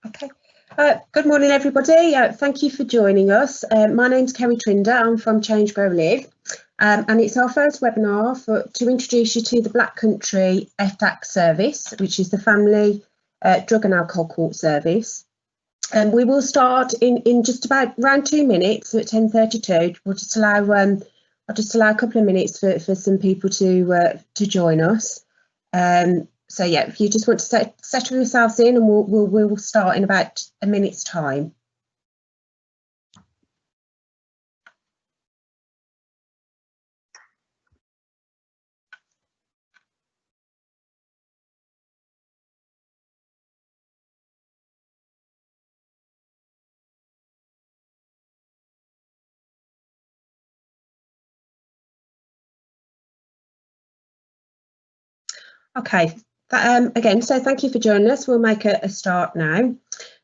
Okay. Good morning, everybody. Thank you for joining us. My name's Kerry Trinder. I'm from Change Grow Live, and it's our first webinar to introduce you to the Black Country FDAC service, which is the Family Drug and Alcohol Court Service. We will start in just about around 2 minutes, so at 10:32. We'll just allow I'll just allow a couple of minutes for some people to join us. So yeah, if you just want to settle yourselves in, and we'll start in about a minute's time. Okay. Again, so thank you for joining us. We'll make a start now.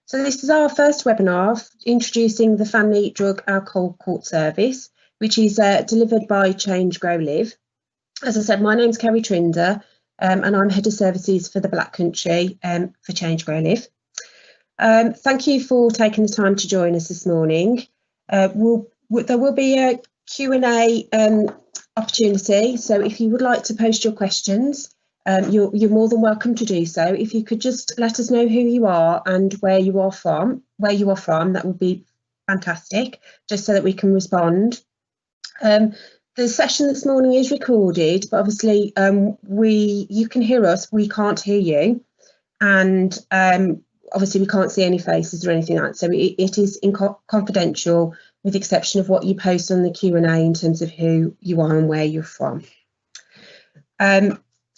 So this is our first webinar introducing the Family Drug Alcohol Court Service, which is delivered by Change Grow Live. As I said, my name's Kerry Trinder, and I'm Head of Services for the Black Country for Change Grow Live. Thank you for taking the time to join us this morning. There will be a Q&A opportunity, so if you would like to post your questions, you're more than welcome to do so. If you could just let us know who you are and where you are from, that would be fantastic, just so that we can respond. The session this morning is recorded, but obviously you can hear us, we can't hear you, and obviously we can't see any faces or anything like that, so it is confidential, with the exception of what you post on the Q&A in terms of who you are and where you're from.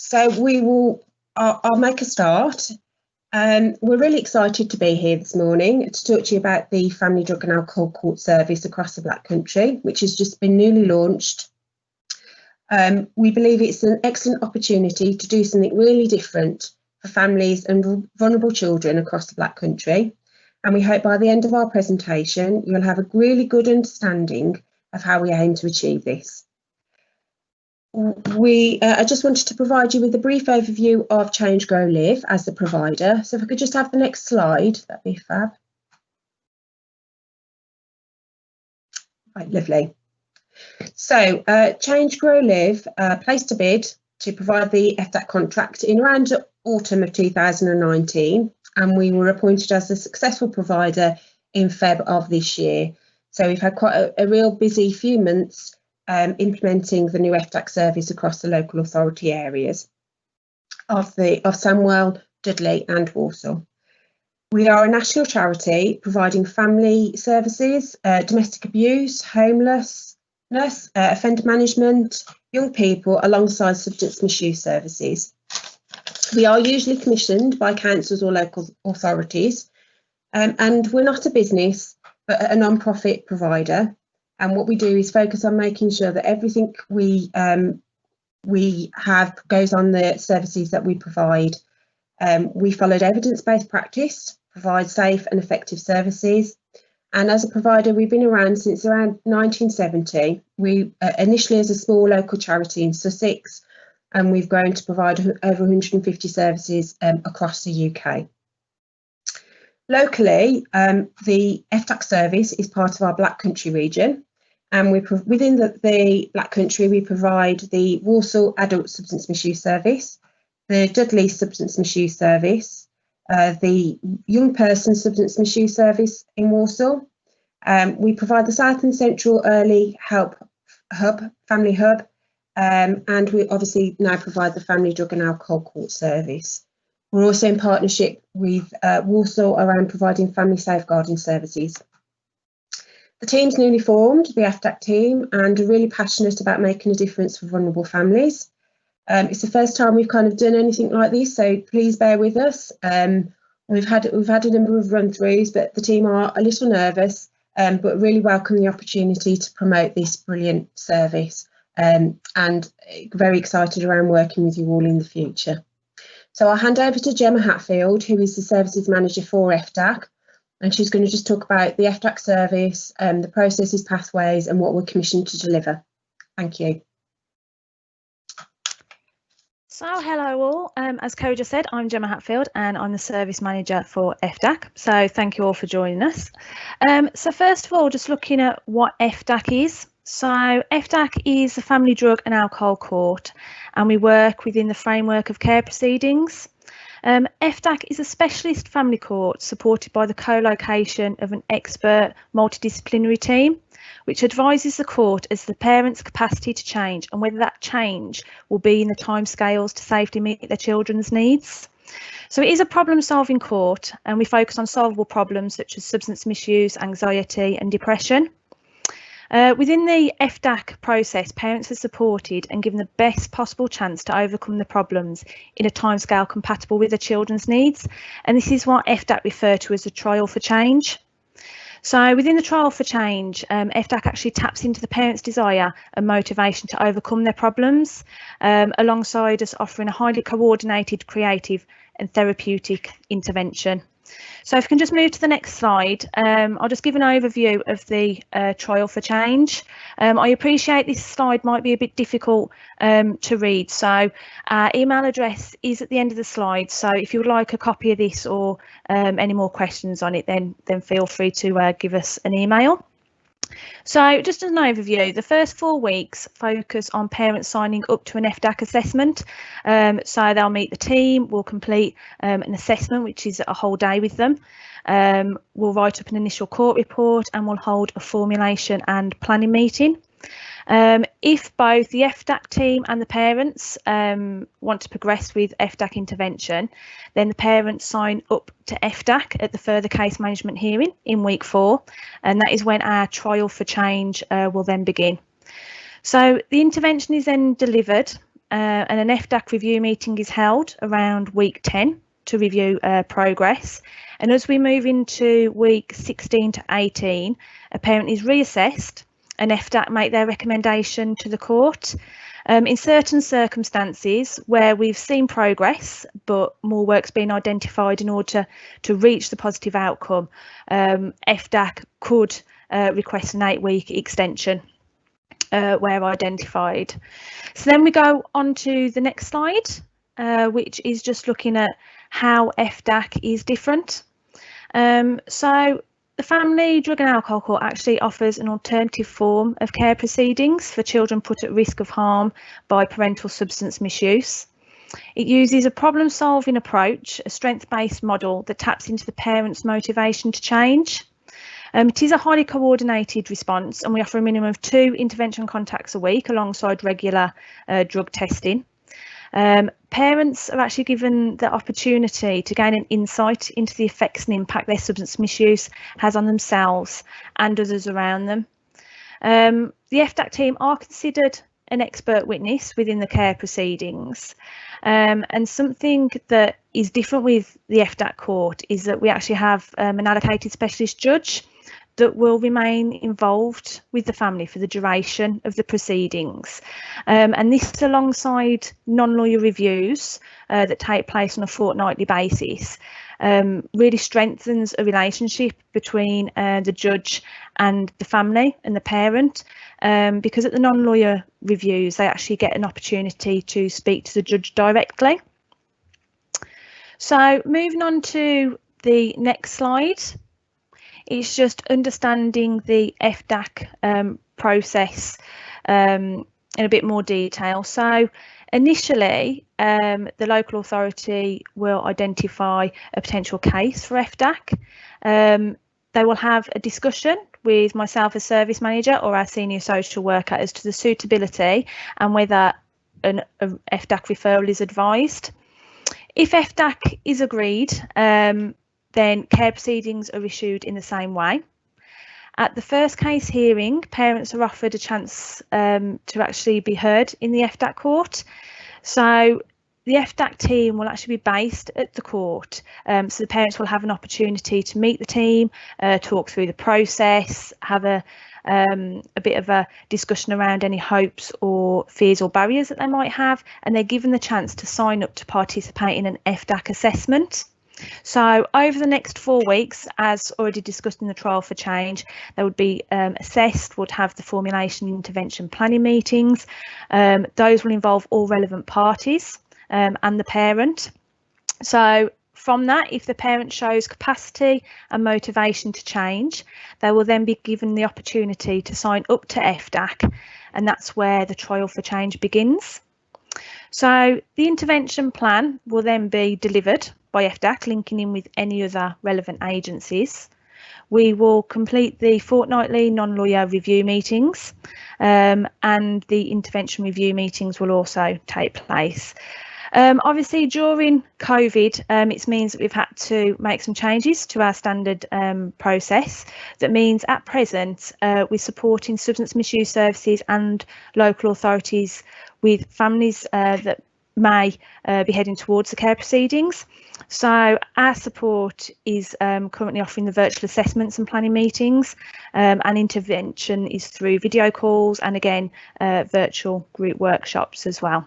So I'll make a start. We're really excited to be here this morning to talk to you about the Family Drug and Alcohol Court Service across the Black Country, which has just been newly launched. We believe it's an excellent opportunity to do something really different for families and vulnerable children across the Black Country. And we hope by the end of our presentation, you'll have a really good understanding of how we aim to achieve this. I just wanted to provide you with a brief overview of Change Grow Live as the provider. So if I could just have the next slide, that'd be fab. Right, lovely. So Change Grow Live placed a bid to provide the FDAC contract in around autumn of 2019, and we were appointed as the successful provider in Feb of this year. So we've had quite a real busy few months implementing the new FDAC service across the local authority areas of Sandwell, Dudley and Walsall. We are a national charity providing family services, domestic abuse, homelessness, offender management, young people, alongside substance misuse services. We are usually commissioned by councils or local authorities, and we're not a business but a non-profit provider. And what we do is focus on making sure that everything we have goes on the services that we provide. We followed evidence-based practice, provide safe and effective services. And as a provider, we've been around since around 1970. We initially as a small local charity in Sussex, and we've grown to provide over 150 services across the UK. Locally, the FDAC service is part of our Black Country region. And within the Black Country, we provide the Walsall Adult Substance Misuse Service, the Dudley Substance Misuse Service, the Young Person Substance Misuse Service in Walsall. We provide the South and Central Early Help Family Hub, and we obviously now provide the Family Drug and Alcohol Court Service. We're also in partnership with Walsall around providing family safeguarding services. The team's newly formed, the FDAC team, and are really passionate about making a difference for vulnerable families. It's the first time we've kind of done anything like this, so please bear with us. We've had a number of run-throughs, but the team are a little nervous, but really welcome the opportunity to promote this brilliant service, and very excited around working with you all in the future. So I'll hand over to Gemma Hatfield, who is the Services Manager for FDAC. And she's going to just talk about the FDAC service, the processes, pathways, and what we're commissioned to deliver. Thank you. So hello all, as Kerry just said, I'm Gemma Hatfield and I'm the Service Manager for FDAC, so thank you all for joining us. So first of all, just looking at what FDAC is. So FDAC is the Family Drug and Alcohol Court, and we work within the framework of care proceedings. FDAC is a specialist family court supported by the co-location of an expert multidisciplinary team, which advises the court as to the parent's capacity to change and whether that change will be in the timescales to safely meet their children's needs. So it is a problem-solving court, and we focus on solvable problems such as substance misuse, anxiety and depression. Within the FDAC process, parents are supported and given the best possible chance to overcome the problems in a timescale compatible with their children's needs, and this is what FDAC refer to as a trial for change. So within the trial for change, FDAC actually taps into the parents' desire and motivation to overcome their problems, alongside us offering a highly coordinated, creative and therapeutic intervention. So if we can just move to the next slide, I'll just give an overview of the trial for change. I appreciate this slide might be a bit difficult to read, so our email address is at the end of the slide. So if you would like a copy of this or any more questions on it, then feel free to give us an email. So just as an overview, the first 4 weeks focus on parents signing up to an FDAC assessment. So they'll meet the team, we'll complete an assessment, which is a whole day with them. We'll write up an initial court report and we'll hold a formulation and planning meeting. If both the FDAC team and the parents want to progress with FDAC intervention, then the parents sign up to FDAC at the further case management hearing in week 4, and that is when our trial for change will then begin. So the intervention is then delivered and an FDAC review meeting is held around week 10 to review progress. And as we move into week 16 to 18, a parent is reassessed and FDAC make their recommendation to the court. In certain circumstances where we've seen progress but more work's been identified in order to reach the positive outcome, FDAC could request an 8-week extension where identified. So then we go on to the next slide, which is just looking at how FDAC is different. So the Family Drug and Alcohol Court actually offers an alternative form of care proceedings for children put at risk of harm by parental substance misuse. It uses a problem-solving approach, a strength-based model that taps into the parents' motivation to change. It is a highly coordinated response, and we offer a minimum of 2 intervention contacts a week alongside regular drug testing. Parents are actually given the opportunity to gain an insight into the effects and impact their substance misuse has on themselves and others around them. The FDAC team are considered an expert witness within the care proceedings, and something that is different with the FDAC court is that we actually have an allocated specialist judge that will remain involved with the family for the duration of the proceedings. And this, alongside non-lawyer reviews that take place on a fortnightly basis, really strengthens a relationship between the judge and the family and the parent, because at the non-lawyer reviews they actually get an opportunity to speak to the judge directly. So moving on to the next slide, it's just understanding the FDAC process in a bit more detail. So initially, the local authority will identify a potential case for FDAC. They will have a discussion with myself as service manager or our senior social worker as to the suitability and whether an FDAC referral is advised. If FDAC is agreed, then care proceedings are issued in the same way. At the first case hearing, parents are offered a chance to actually be heard in the FDAC court. So the FDAC team will actually be based at the court, so the parents will have an opportunity to meet the team, talk through the process, have a bit of a discussion around any hopes or fears or barriers that they might have, and they're given the chance to sign up to participate in an FDAC assessment. So over the next 4 weeks, as already discussed in the trial for change, they would be assessed, would have the formulation intervention planning meetings. Those will involve all relevant parties, and the parent. So from that, if the parent shows capacity and motivation to change, they will then be given the opportunity to sign up to FDAC, and that's where the trial for change begins. So the intervention plan will then be delivered by FDAC, linking in with any other relevant agencies. We will complete the fortnightly non-lawyer review meetings, and the intervention review meetings will also take place. Obviously, during COVID, it means that we've had to make some changes to our standard process. That means at present, we're supporting substance misuse services and local authorities with families that may be heading towards the care proceedings. So our support is currently offering the virtual assessments and planning meetings, and intervention is through video calls and again virtual group workshops as well.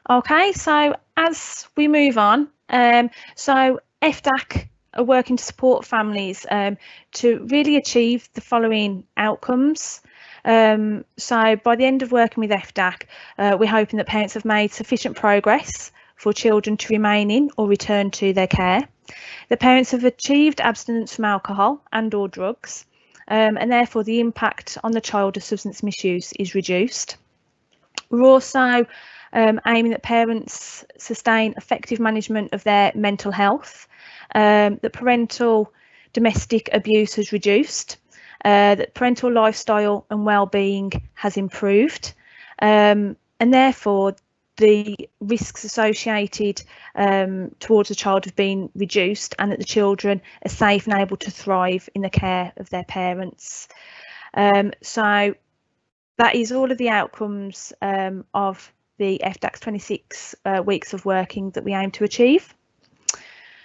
Okay, so as we move on, so FDAC are working to support families to really achieve the following outcomes. So by the end of working with FDAC, we're hoping that parents have made sufficient progress for children to remain in or return to their care. The parents have achieved abstinence from alcohol and or drugs, and therefore the impact on the child of substance misuse is reduced. We're also aiming that parents sustain effective management of their mental health, that parental domestic abuse has reduced, that parental lifestyle and well-being has improved, and therefore the risks associated towards the child have been reduced, and that the children are safe and able to thrive in the care of their parents. So that is all of the outcomes of the FDAC's 26 weeks of working that we aim to achieve.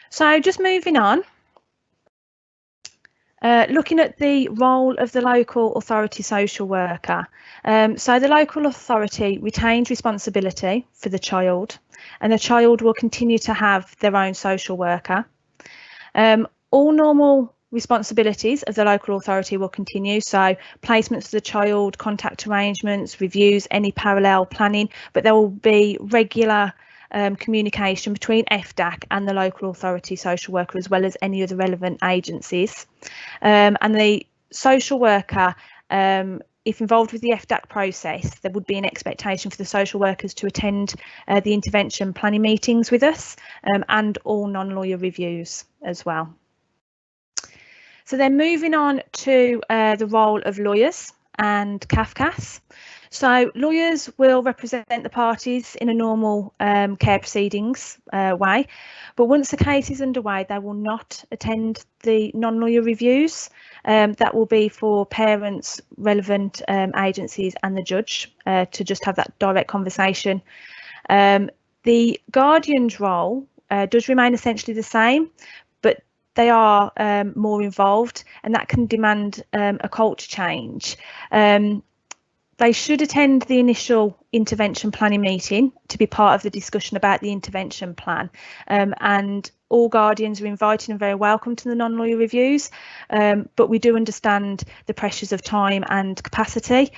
So just moving on, looking at the role of the local authority social worker. So the local authority retains responsibility for the child, and the child will continue to have their own social worker. All normal responsibilities of the local authority will continue, so placements for the child, contact arrangements, reviews, any parallel planning, but there will be regular communication between FDAC and the local authority social worker, as well as any other relevant agencies. And the social worker, if involved with the FDAC process, there would be an expectation for the social workers to attend the intervention planning meetings with us, and all non-lawyer reviews as well. So then moving on to the role of lawyers and CAFCAS. So lawyers will represent the parties in a normal care proceedings way, but once the case is underway, they will not attend the non-lawyer reviews. That will be for parents, relevant agencies and the judge to just have that direct conversation. The guardian's role does remain essentially the same, but they are more involved, and that can demand a culture change. They should attend the initial intervention planning meeting to be part of the discussion about the intervention plan, and all guardians are invited and very welcome to the non-lawyer reviews, but we do understand the pressures of time and capacity,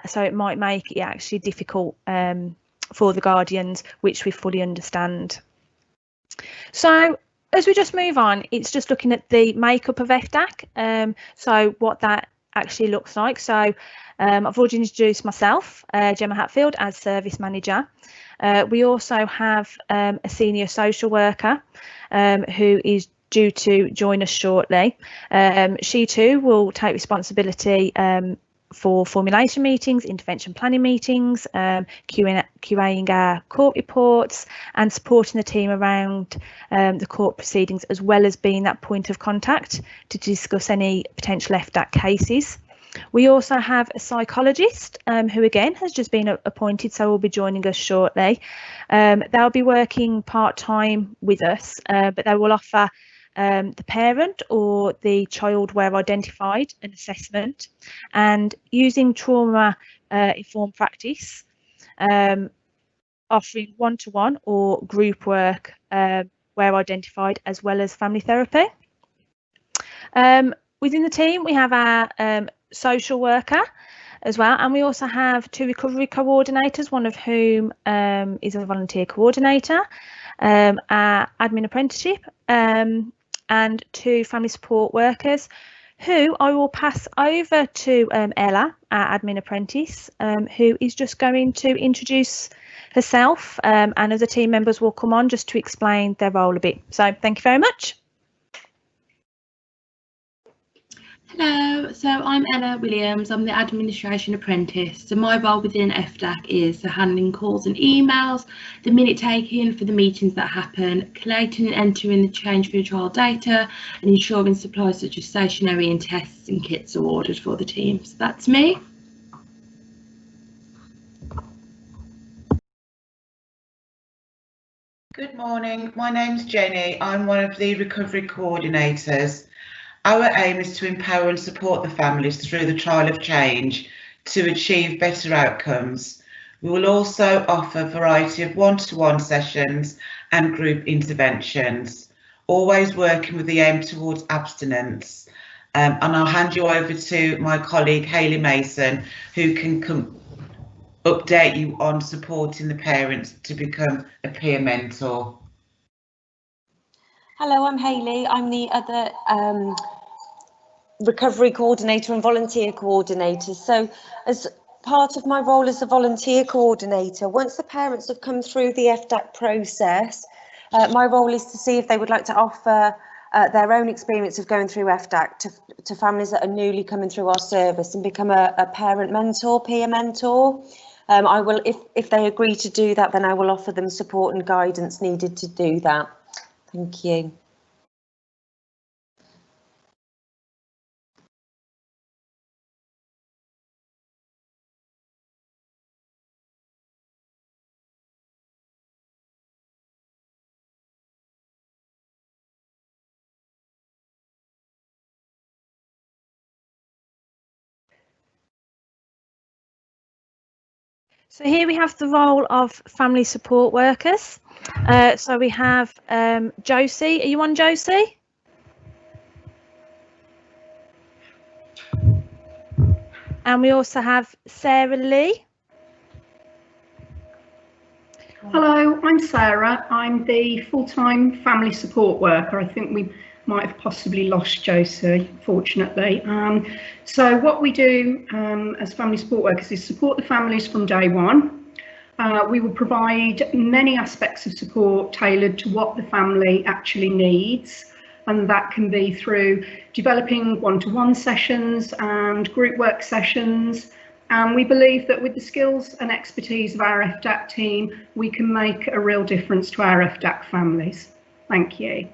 so it might make it actually difficult for the guardians, which we fully understand. So as we just move on, it's just looking at the makeup of FDAC, so what that actually looks like. So I've already introduced myself, Gemma Hatfield, as service manager. We also have a senior social worker who is due to join us shortly. She too will take responsibility for formulation meetings, intervention planning meetings, QAing our court reports, and supporting the team around the court proceedings, as well as being that point of contact to discuss any potential FDAC cases. We also have a psychologist who again has just been appointed, so will be joining us shortly. They'll be working part-time with us, but they will offer the parent or the child where identified an assessment, and using trauma informed practice, offering one-to-one or group work where identified, as well as family therapy. Within the team we have our social worker, as well. And we also have 2 recovery coordinators, one of whom is a volunteer coordinator, our admin apprenticeship, and 2 family support workers, who I will pass over to Ella, our admin apprentice, who is just going to introduce herself, and other team members will come on just to explain their role a bit. So thank you very much. Hello, so I'm Ella Williams. I'm the administration apprentice. So my role within FDAC is handling calls and emails, the minute taking for the meetings that happen, collating and entering the change for the trial data, and ensuring supplies such as stationery and tests and kits are ordered for the team. So that's me. Good morning, my name's Jenny. I'm one of the recovery coordinators. Our aim is to empower and support the families through the trial of change to achieve better outcomes. We will also offer a variety of one-to-one sessions and group interventions, always working with the aim towards abstinence. And I'll hand you over to my colleague Hayley Mason, who can update you on supporting the parents to become a peer mentor. Hello, I'm Hayley. I'm the other recovery coordinator and volunteer coordinator. So as part of my role as a volunteer coordinator, once the parents have come through the FDAC process, my role is to see if they would like to offer their own experience of going through FDAC to families that are newly coming through our service and become a parent mentor, peer mentor. I will, if they agree to do that, then I will offer them support and guidance needed to do that. Thank you. So here we have the role of family support workers. So we have Josie. Are you on, Josie? And we also have Sarah Lee. Hello, I'm Sarah. I'm the full-time family support worker. I think we might have possibly lost Josie, fortunately. So what we do as family support workers is support the families from day one. We will provide many aspects of support tailored to what the family actually needs, and that can be through developing one-to-one sessions and group work sessions. And we believe that with the skills and expertise of our FDAC team, we can make a real difference to our FDAC families. Thank you.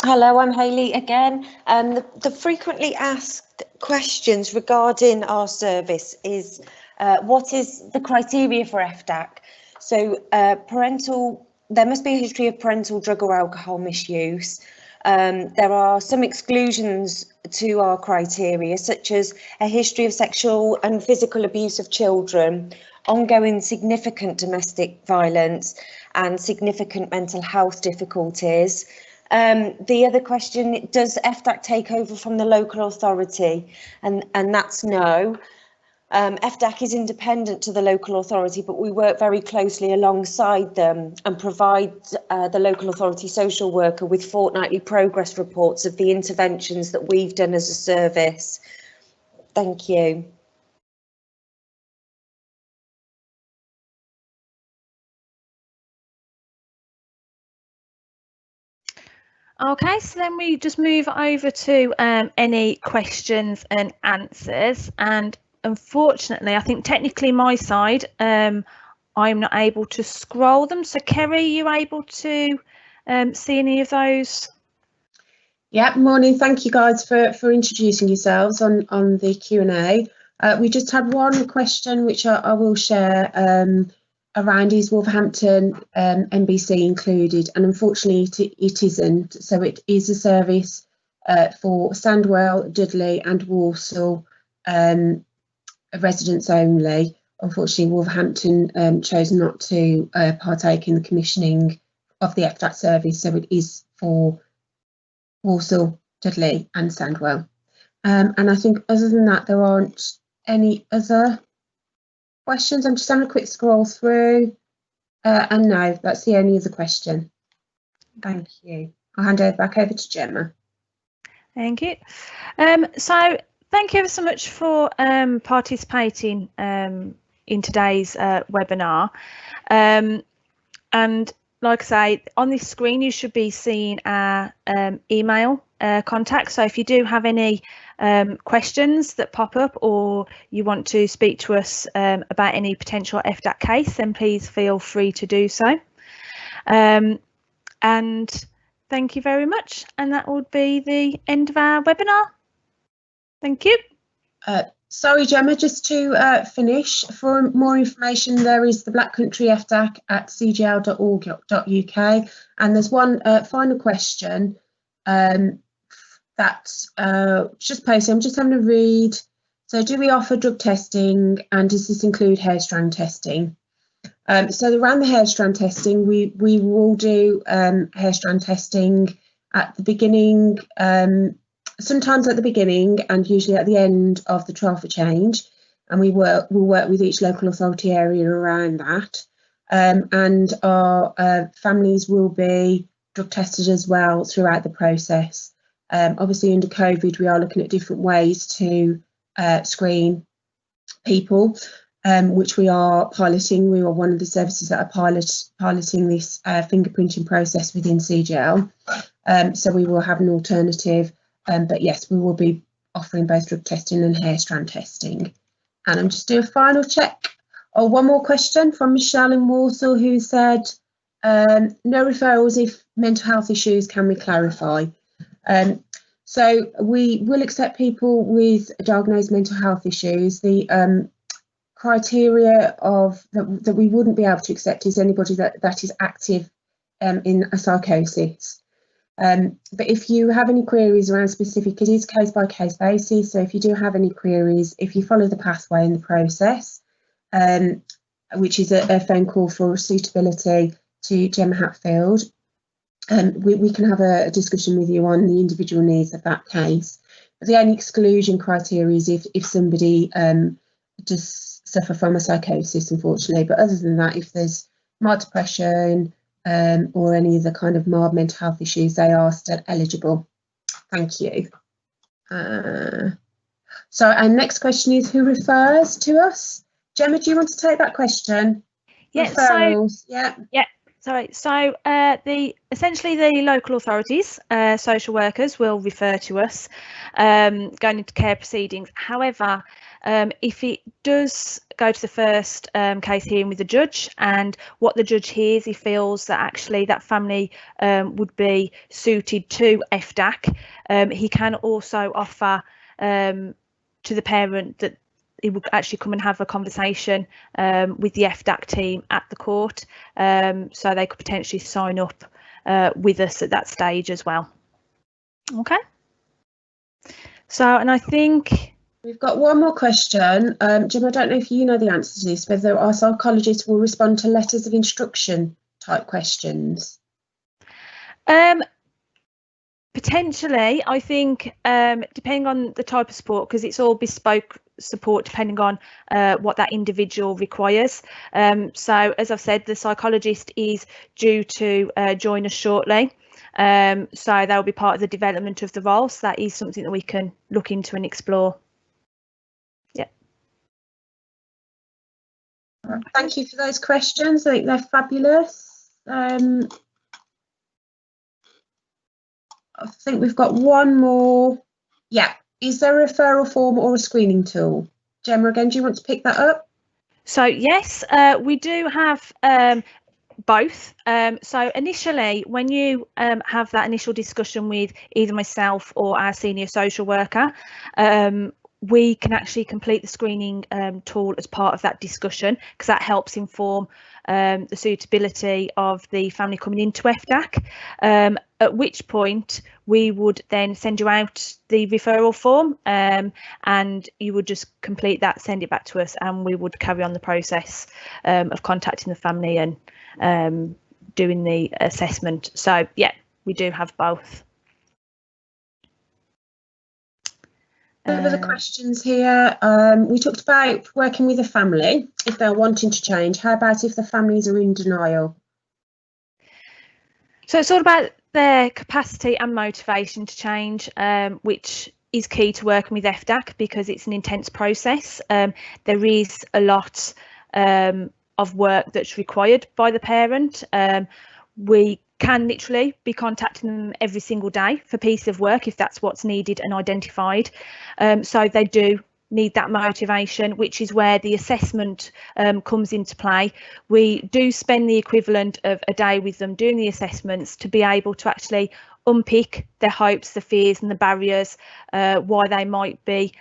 Hello, I'm Hayley again. The frequently asked questions regarding our service is what is the criteria for FDAC? So there must be a history of parental drug or alcohol misuse. There are some exclusions to our criteria, such as a history of sexual and physical abuse of children, ongoing significant domestic violence, and significant mental health difficulties. The other question, does FDAC take over from the local authority? And that's no. FDAC is independent to the local authority, but we work very closely alongside them and provide the local authority social worker with fortnightly progress reports of the interventions that we've done as a service. Thank you. Okay, so then we just move over to any questions and answers. And unfortunately, I think technically my side, I'm not able to scroll them. So Kerry, are you able to see any of those? Yeah, morning. Thank you guys for introducing yourselves on the Q&A. We just had one question which I will share around is Wolverhampton NBC included, and unfortunately it isn't. So it is a service for Sandwell, Dudley and Walsall residents only. Unfortunately, Wolverhampton chose not to partake in the commissioning of the FDAC service, so it is for Walsall Dudley and Sandwell. And I think other than that, there aren't any other questions. I'm just having a quick scroll through. And no, that's the only other question. Thank you. I'll hand it back over to Gemma. Thank you. So thank you ever so much for participating in today's webinar. And like I say, on this screen, you should be seeing our email contact. So if you do have any questions that pop up, or you want to speak to us about any potential FDAC case, then please feel free to do so. And thank you very much. And that would be the end of our webinar. Thank you. Sorry, Gemma, just to finish, for more information, there is the Black Country FDAC at cgl.org.uk. And there's one final question that's just posted. I'm just having a read. So do we offer drug testing, and does this include hair strand testing? So around the hair strand testing, we will do hair strand testing at the beginning, sometimes at the beginning and usually at the end of the trial for change, and we'll work with each local authority area around that. And our families will be drug tested as well throughout the process. Obviously under COVID, we are looking at different ways to screen people, which we are piloting. We are one of the services that are piloting this fingerprinting process within CGL. So we will have an alternative, but yes, we will be offering both drug testing and hair strand testing. And I'm just doing a final check. Oh, one more question from Michelle in Walsall, who said, no referrals if mental health issues, can we clarify? So we will accept people with diagnosed mental health issues. The criteria of that we wouldn't be able to accept is anybody that is active in a psychosis. But if you have any queries around specific, it is case by case basis. So if you do have any queries, if you follow the pathway in the process, which is a phone call for suitability to Gemma Hatfield, we can have a discussion with you on the individual needs of that case. But the only exclusion criteria is if somebody does suffer from a psychosis, unfortunately. But other than that, if there's mild depression or any other kind of mild mental health issues, they are still eligible. Thank you. So our next question is, who refers to us? Gemma, do you want to take that question? Yeah. Referrals. Yeah. Sorry. So essentially the local authorities, social workers, will refer to us going into care proceedings. However, if it does go to the first case hearing with the judge, and what the judge hears, he feels that actually that family would be suited to FDAC, he can also offer to the parent that he would actually come and have a conversation with the FDAC team at the court, so they could potentially sign up with us at that stage as well. Okay. So, and I think we've got one more question. Jim, I don't know if you know the answer to this, whether our psychologists will respond to letters of instruction type questions. Potentially, I think, depending on the type of support, because it's all bespoke support depending on what that individual requires. So as I've said, the psychologist is due to join us shortly. So they'll be part of the development of the role. So that is something that we can look into and explore. Yeah. Thank you for those questions. I think they're fabulous. I think we've got one more. Yeah. Is there a referral form or a screening tool? Gemma, again, do you want to pick that up? So yes, we do have both. So initially, when you have that initial discussion with either myself or our senior social worker, we can actually complete the screening tool as part of that discussion, because that helps inform the suitability of the family coming into FDAC, at which point we would then send you out the referral form, and you would just complete that, send it back to us, and we would carry on the process of contacting the family and doing the assessment. So yeah, we do have both. Other questions here. We talked about working with a family if they're wanting to change. How about if the families are in denial? So it's all about their capacity and motivation to change, which is key to working with FDAC because it's an intense process. There is a lot of work that's required by the parent. We can literally be contacting them every single day for piece of work if that's what's needed and identified. So they do need that motivation, which is where the assessment comes into play. We do spend the equivalent of a day with them doing the assessments to be able to actually unpick their hopes, the fears and the barriers, why they might be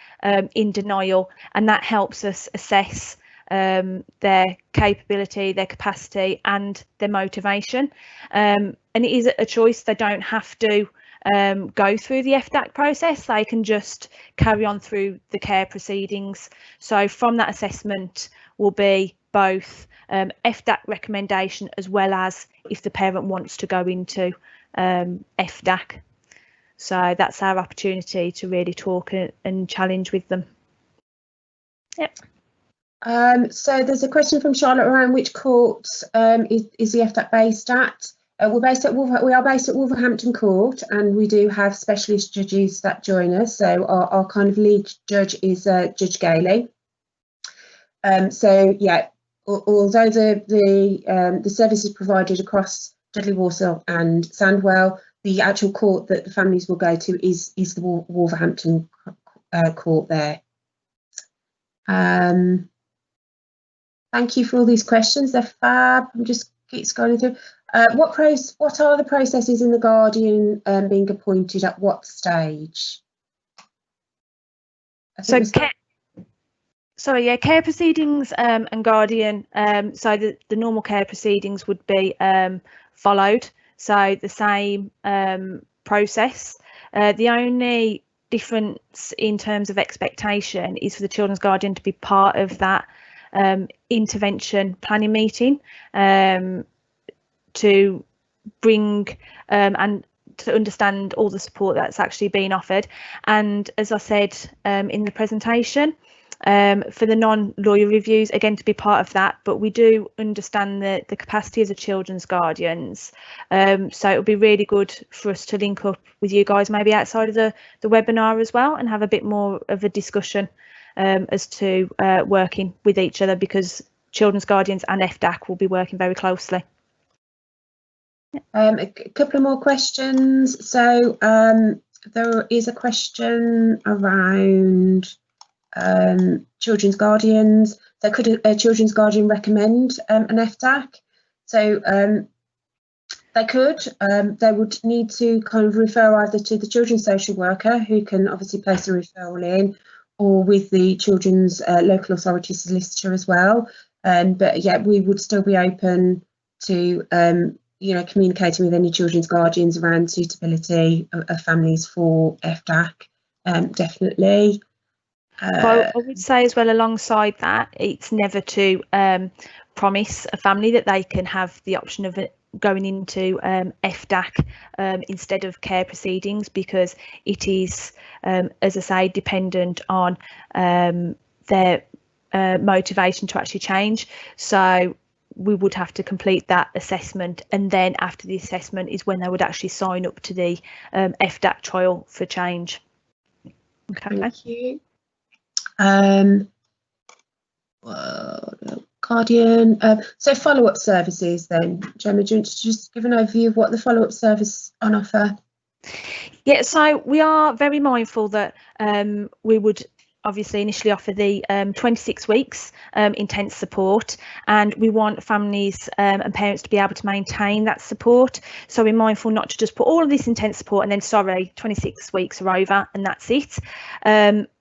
in denial, and that helps us assess their capability, their capacity and their motivation. And it is a choice. They don't have to go through the FDAC process. They can just carry on through the care proceedings. So from that assessment will be both FDAC recommendation as well as if the parent wants to go into FDAC. So that's our opportunity to really talk and challenge with them. Yep. So there's a question from Charlotte around which court is the FDAC based at? We are based at Wolverhampton Court, and we do have specialist judges that join us. So our kind of lead judge is Judge Gailey. So yeah, although the service is provided across Dudley, Walsall and Sandwell, the actual court that the families will go to is the Wolverhampton court there. Thank you for all these questions. They're fab. I'm just keep scrolling through. What are the processes in the guardian being appointed at what stage? So care proceedings and guardian. So the normal care proceedings would be followed. So the same process. The only difference in terms of expectation is for the children's guardian to be part of that intervention planning meeting to bring and to understand all the support that's actually been offered. And as I said in the presentation, for the non-lawyer reviews, again, to be part of that, but we do understand the capacity of the children's guardians. So it would be really good for us to link up with you guys maybe outside of the webinar as well and have a bit more of a discussion as to working with each other, because children's guardians and FDAC will be working very closely. A couple of more questions. So there is a question around children's guardians. So could a children's guardian recommend an FDAC? So they could. They would need to kind of refer either to the children's social worker, who can obviously place a referral in, or with the children's local authority solicitor as well. But yeah, we would still be open to communicating with any children's guardians around suitability of families for FDAC. Definitely. Well, I would say as well, alongside that, it's never to promise a family that they can have the option of going into FDAC instead of care proceedings, because it is, as I say, dependent on their motivation to actually change. So we would have to complete that assessment, and then after the assessment is when they would actually sign up to the FDAC trial for change. Okay. Thank you. Guardian. So follow-up services then. Gemma, do you want to just give an overview of what the follow-up service on offer? Yeah, so we are very mindful that we would obviously initially offer the 26 weeks intense support, and we want families and parents to be able to maintain that support. So we're mindful not to just put all of this intense support and then, sorry, 26 weeks are over and that's it.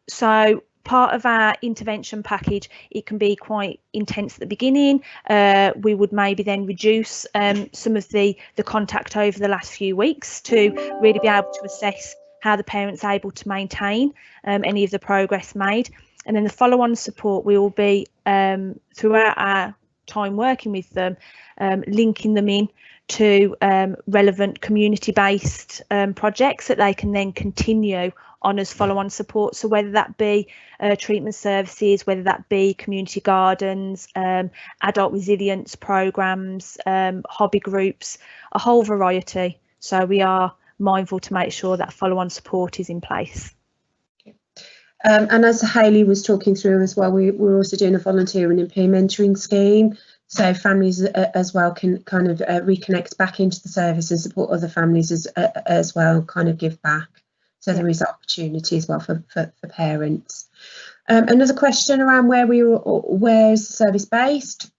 So part of our intervention package, it can be quite intense at the beginning. We would maybe then reduce some of the contact over the last few weeks to really be able to assess how the parent's able to maintain any of the progress made. And then the follow-on support, we will be throughout our time working with them, linking them in to relevant community-based projects that they can then continue on as follow-on support. So whether that be treatment services, whether that be community gardens, adult resilience programs, hobby groups, a whole variety. So we are mindful to make sure that follow-on support is in place. And as Hayley was talking through as well, we're also doing a volunteering and peer mentoring scheme. So families as well can kind of reconnect back into the service and support other families as well, kind of give back. So there is opportunity as well for parents. Another question around where's the service based?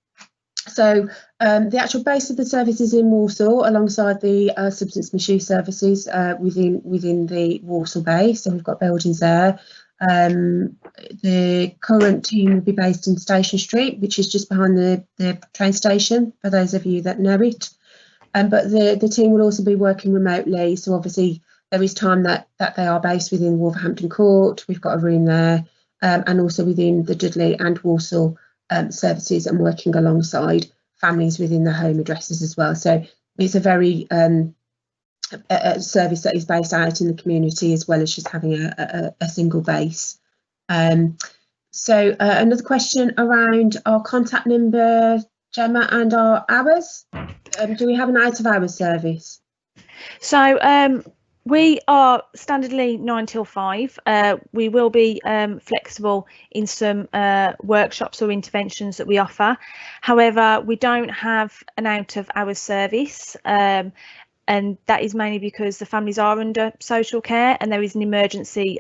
So the actual base of the service is in Walsall, alongside the substance misuse services within the Walsall base. So we've got buildings there. The current team will be based in Station Street, which is just behind the train station, for those of you that know it. But the team will also be working remotely. So obviously there is time that they are based within Wolverhampton Court. We've got a room there, and also within the Dudley and Walsall services, and working alongside families within the home addresses as well. So it's a very a service that is based out in the community, as well as just having a single base. So another question around our contact number, Gemma, and our hours. Do we have an out of hours service? So we are standardly 9 till 5. We will be flexible in some workshops or interventions that we offer. However, we don't have an out of hours service. And that is mainly because the families are under social care, and there is an emergency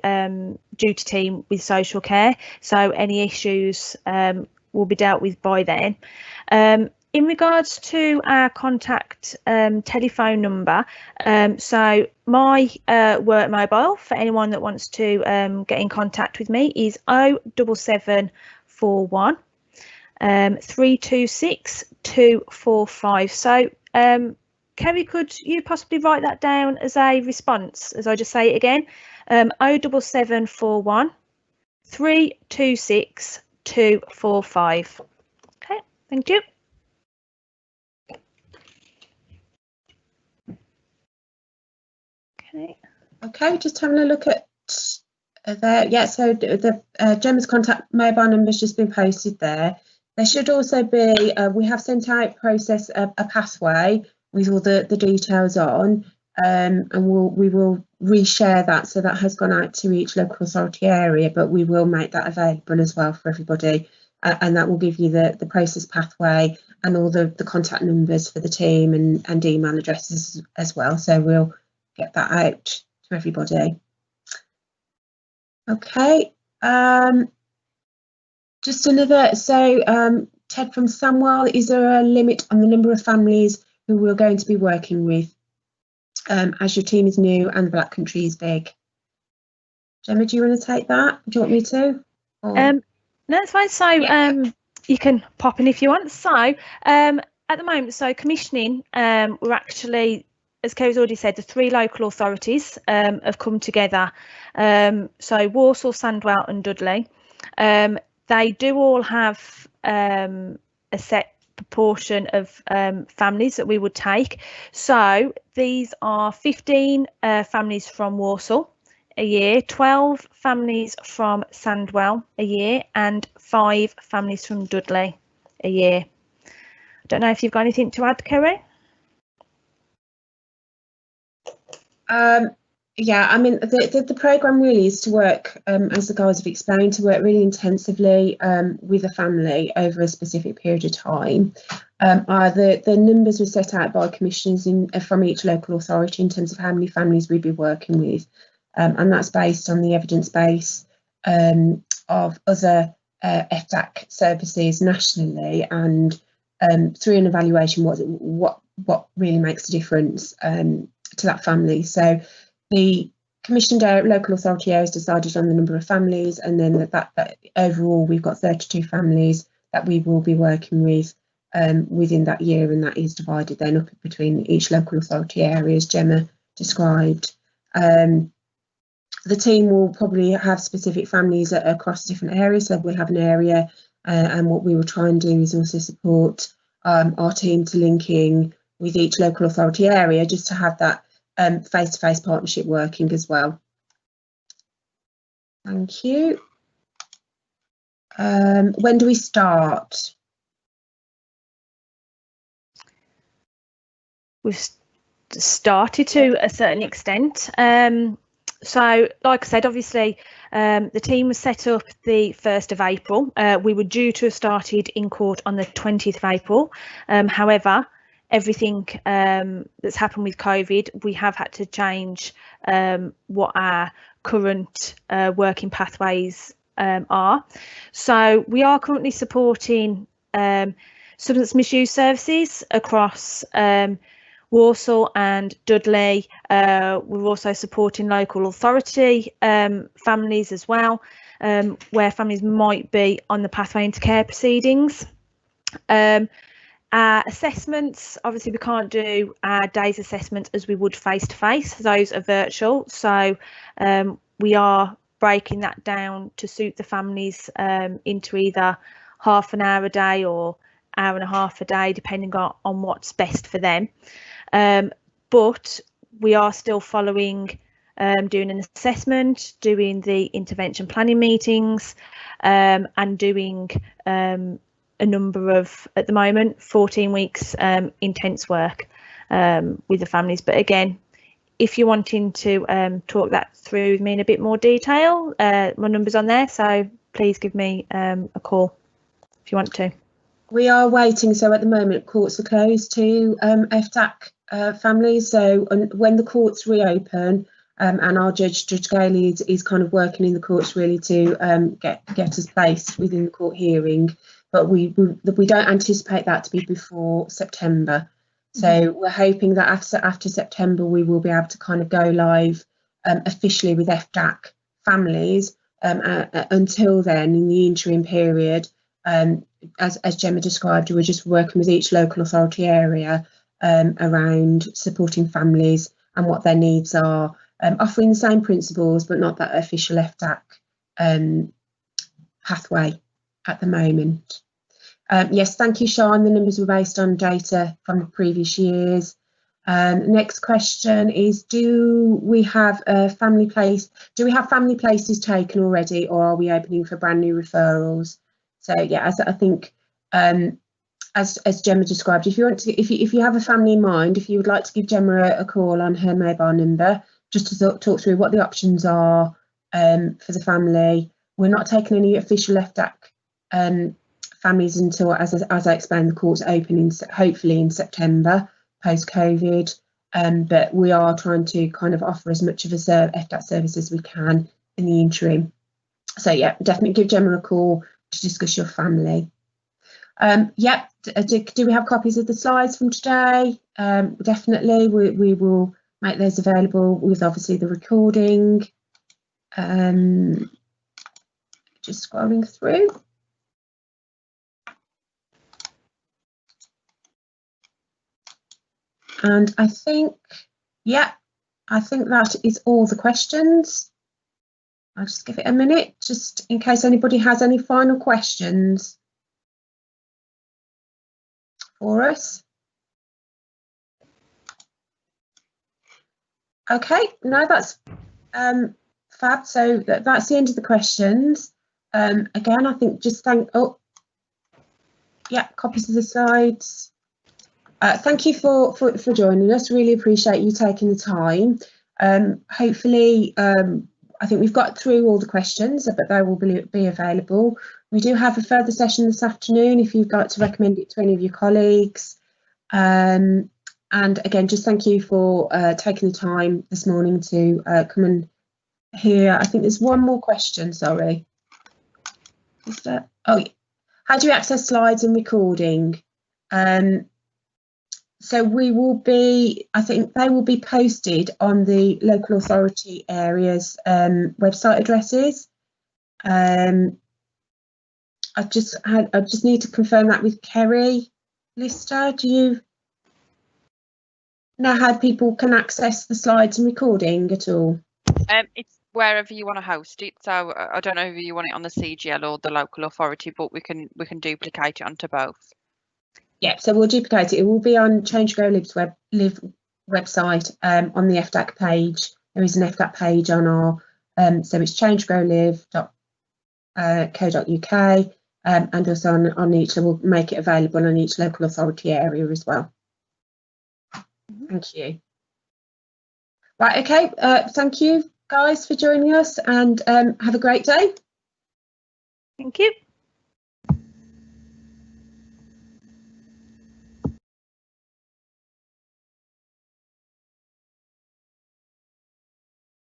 duty team with social care. So any issues will be dealt with by then. In regards to our contact telephone number, so my work mobile for anyone that wants to get in contact with me is 07741 326 245. So Kerry, could you possibly write that down as a response, as I just say it again? 07741 326 245. Okay, thank you. Okay, just having a look at there. Yeah, so the Gemma's contact mobile number has just been posted there. There should also be, we have sent out a pathway with all the details on, and we will reshare that. So that has gone out to each local authority area, but we will make that available as well for everybody, and that will give you the process pathway and all the contact numbers for the team and email addresses as well. So we'll get that out to everybody. Okay, just another, so Ted from Samwell, is there a limit on the number of families who we're going to be working with, as your team is new and the Black Country is big? Gemma, do you want to take that? Do you want me to? Or? No, it's fine. So you can pop in if you want. So at the moment, so commissioning, we're actually, as Kerry's already said, the 3 local authorities have come together. So Walsall, Sandwell and Dudley. They do all have a set proportion of families that we would take. So these are 15 families from Walsall a year, 12 families from Sandwell a year, and 5 families from Dudley a year. I don't know if you've got anything to add, Kerry? Yeah, I mean, the programme really is to work, as the guys have explained, to work really intensively with a family over a specific period of time. The numbers were set out by commissioners from each local authority in terms of how many families we'd be working with, and that's based on the evidence base of other FDAC services nationally, and through an evaluation what really makes a difference to that family. So the commissioned local authority has decided on the number of families, and then that overall we've got 32 families that we will be working with within that year, and that is divided then up between each local authority areas Gemma described. The team will probably have specific families across different areas, so we'll have an area, and what we will try and do is also support our team to linking with each local authority area, just to have that face-to-face partnership working as well. Thank you. When do we start? We've started to a certain extent. So, like I said, obviously, the team was set up the 1st of April. We were due to have started in court on the 20th of April. However, everything that's happened with COVID, we have had to change what our current working pathways are. So we are currently supporting substance misuse services across Walsall and Dudley. We're also supporting local authority families as well, where families might be on the pathway into care proceedings. Our assessments, obviously we can't do our days assessment as we would face to face, those are virtual, so we are breaking that down to suit the families into either half an hour a day or hour and a half a day, depending on what's best for them. But we are still following doing an assessment, doing the intervention planning meetings, and doing a number of, at the moment, 14 weeks intense work with the families. But again, if you're wanting to talk that through with me in a bit more detail, my number's on there, so please give me a call if you want to. We are waiting, so at the moment courts are closed to FDAC families, so when the courts reopen, and our Judge Gailey is kind of working in the courts really to get us placed within the court hearing, but we don't anticipate that to be before September. So we're hoping that after September we will be able to kind of go live officially with FDAC families. Until then, in the interim period, as Gemma described, we're just working with each local authority area around supporting families and what their needs are, offering the same principles but not that official FDAC pathway at the moment. Yes, thank you, Sean. The numbers were based on data from the previous years. Next question is, do we have family places taken already, or are we opening for brand new referrals? So yeah, as I think, as Gemma described, if you have a family in mind, if you would like to give Gemma a call on her mobile number, just to talk through what the options are for the family. We're not taking any official FDAC families until, as I explained, the courts open hopefully in September post-COVID, but we are trying to kind of offer as much of a FDAC service as we can in the interim. So yeah, definitely give Gemma a call to discuss your family. Yep, do we have copies of the slides from today? Definitely, we will make those available with obviously the recording. Just scrolling through. And I think, yeah, I think that is all the questions. I'll just give it a minute, just in case anybody has any final questions for us. Okay, no, that's fab. So that's the end of the questions. Again, I think just copies of the slides. Thank you for joining us. Really appreciate you taking the time. Hopefully, I think we've got through all the questions, but they will be available. We do have a further session this afternoon if you'd like to recommend it to any of your colleagues. And again, just thank you for taking the time this morning to come and hear. I think there's one more question, sorry. Is that, oh, how do you access slides and recording? So we will be, I think they will be posted on the local authority areas website addresses. I just need to confirm that with Kerry Lister. Do you know how people can access the slides and recording at all? It's wherever you want to host it. So I don't know if you want it on the CGL or the local authority, but we can duplicate it onto both. Yeah, so we'll duplicate it. It will be on Change Grow Liv's website on the FDAC page. There is an FDAC page on our, so it's changegrowlive.co.uk, and also on each, we'll make it available on each local authority area as well. Thank you. Right, okay, thank you guys for joining us, and have a great day. Thank you.